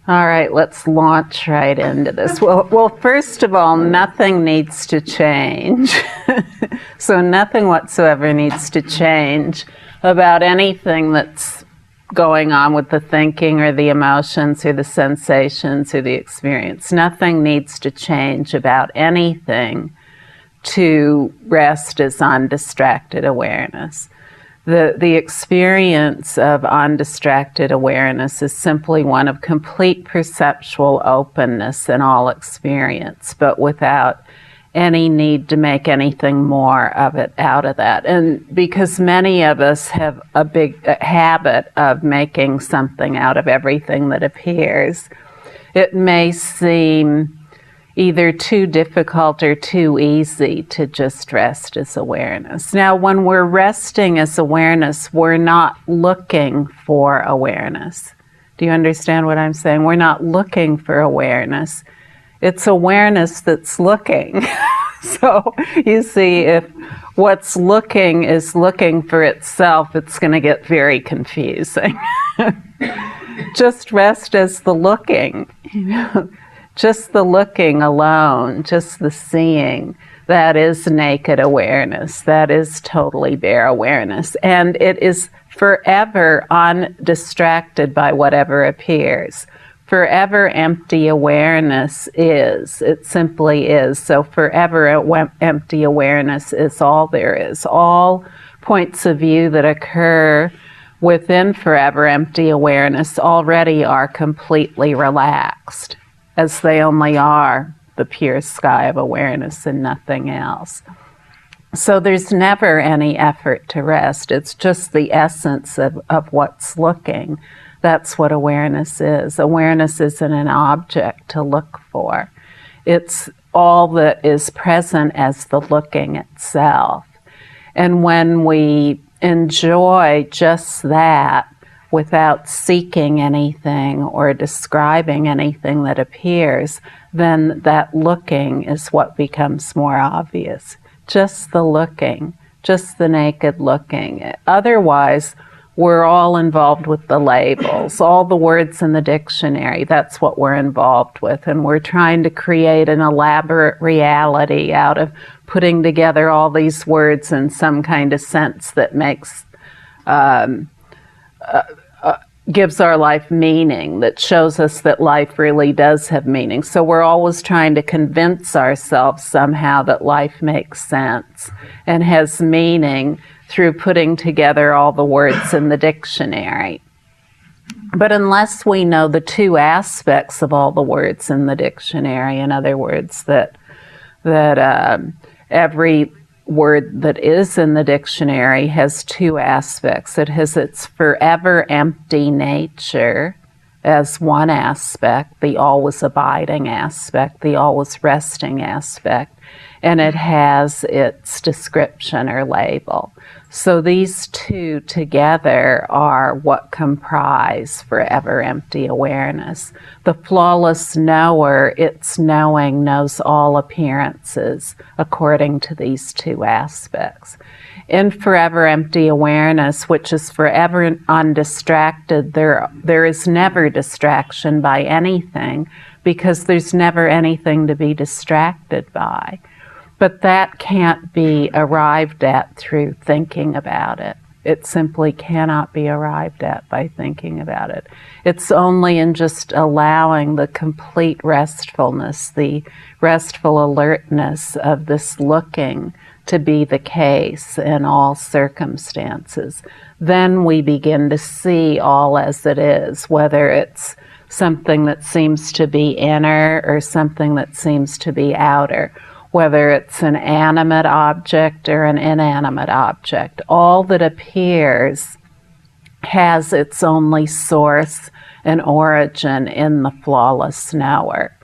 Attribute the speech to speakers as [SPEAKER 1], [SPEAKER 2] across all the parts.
[SPEAKER 1] All right, let's launch right into this. Well, first of all, nothing needs to change. So nothing whatsoever needs to change about anything that's going on with the thinking or the emotions or the sensations or the experience. Nothing needs to change about anything to rest as undistracted awareness. The experience of undistracted awareness is simply one of complete perceptual openness in all experience, but without any need to make anything more of it out of that. And because many of us have a big habit of making something out of everything that appears, it may seem either too difficult or too easy to just rest as awareness. Now, when we're resting as awareness, we're not looking for awareness. Do you understand what I'm saying? We're not looking for awareness. It's awareness that's looking. So, you see, if what's looking is looking for itself, it's going to get very confusing. Just rest as the looking, Just the looking alone, just the seeing, that is naked awareness. That is totally bare awareness. And it is forever undistracted by whatever appears. Forever empty awareness is. It simply is. So forever empty awareness is all there is. All points of view that occur within forever empty awareness already are completely relaxed, as they only are the pure sky of awareness and nothing else. So there's never any effort to rest. It's just the essence of what's looking. That's what awareness is. Awareness isn't an object to look for. It's all that is present as the looking itself. And when we enjoy just that, without seeking anything or describing anything that appears, then that looking is what becomes more obvious. Just the looking, just the naked looking. Otherwise, we're all involved with the labels, all the words in the dictionary. That's what we're involved with. And we're trying to create an elaborate reality out of putting together all these words in some kind of sense that makes gives our life meaning, that shows us that life really does have meaning. So we're always trying to convince ourselves somehow that life makes sense and has meaning through putting together all the words in the dictionary. But unless we know the two aspects of all the words in the dictionary, in other words, that every word that is in the dictionary has two aspects. It has its forever empty nature as one aspect, the always abiding aspect, the always resting aspect, and it has its description or label. So these two together are what comprise forever empty awareness. The flawless knower, its knowing, knows all appearances according to these two aspects. In forever empty awareness, which is forever undistracted, there is never distraction by anything, because there's never anything to be distracted by. But that can't be arrived at through thinking about it. It simply cannot be arrived at by thinking about it. It's only in just allowing the complete restfulness, the restful alertness of this looking to be the case in all circumstances. Then we begin to see all as it is, whether it's something that seems to be inner or something that seems to be outer, whether it's an animate object or an inanimate object. All that appears has its only source and origin in the flawless knower.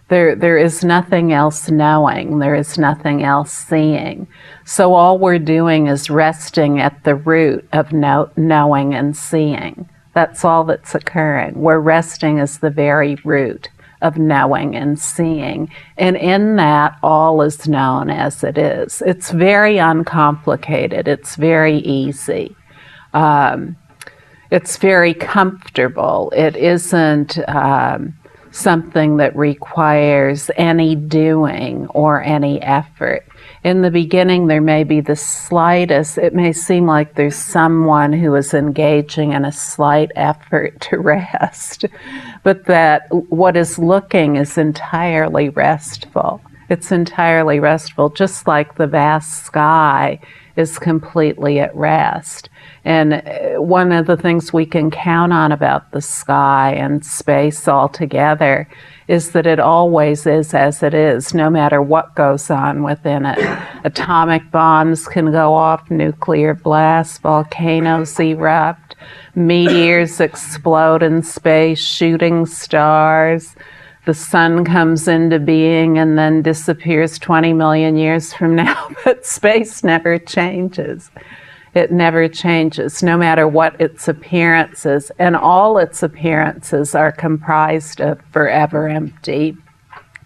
[SPEAKER 1] There is nothing else knowing. There is nothing else seeing. So all we're doing is resting at the root of knowing and seeing. That's all that's occurring. We're resting as the very root of knowing and seeing. And in that, all is known as it is. It's very uncomplicated. It's very easy. It's very comfortable. It isn't something that requires any doing or any effort. In the beginning, there may be the slightest, it may seem like there's someone who is engaging in a slight effort to rest, but that what is looking is entirely restful. It's entirely restful, just like the vast sky is completely at rest. And one of the things we can count on about the sky and space altogether is that it always is as it is, no matter what goes on within it. Atomic bombs can go off, nuclear blasts, volcanoes erupt, meteors explode in space, shooting stars. The sun comes into being and then disappears 20 million years from now, but space never changes. It never changes, no matter what its appearance is, and all its appearances are comprised of forever empty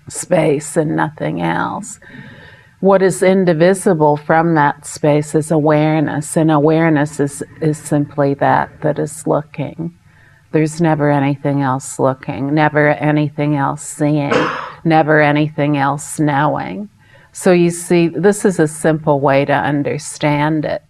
[SPEAKER 1] space and nothing else. What is indivisible from that space is awareness, and awareness is simply that is looking. There's never anything else looking, never anything else seeing, never anything else knowing. So you see, this is a simple way to understand it.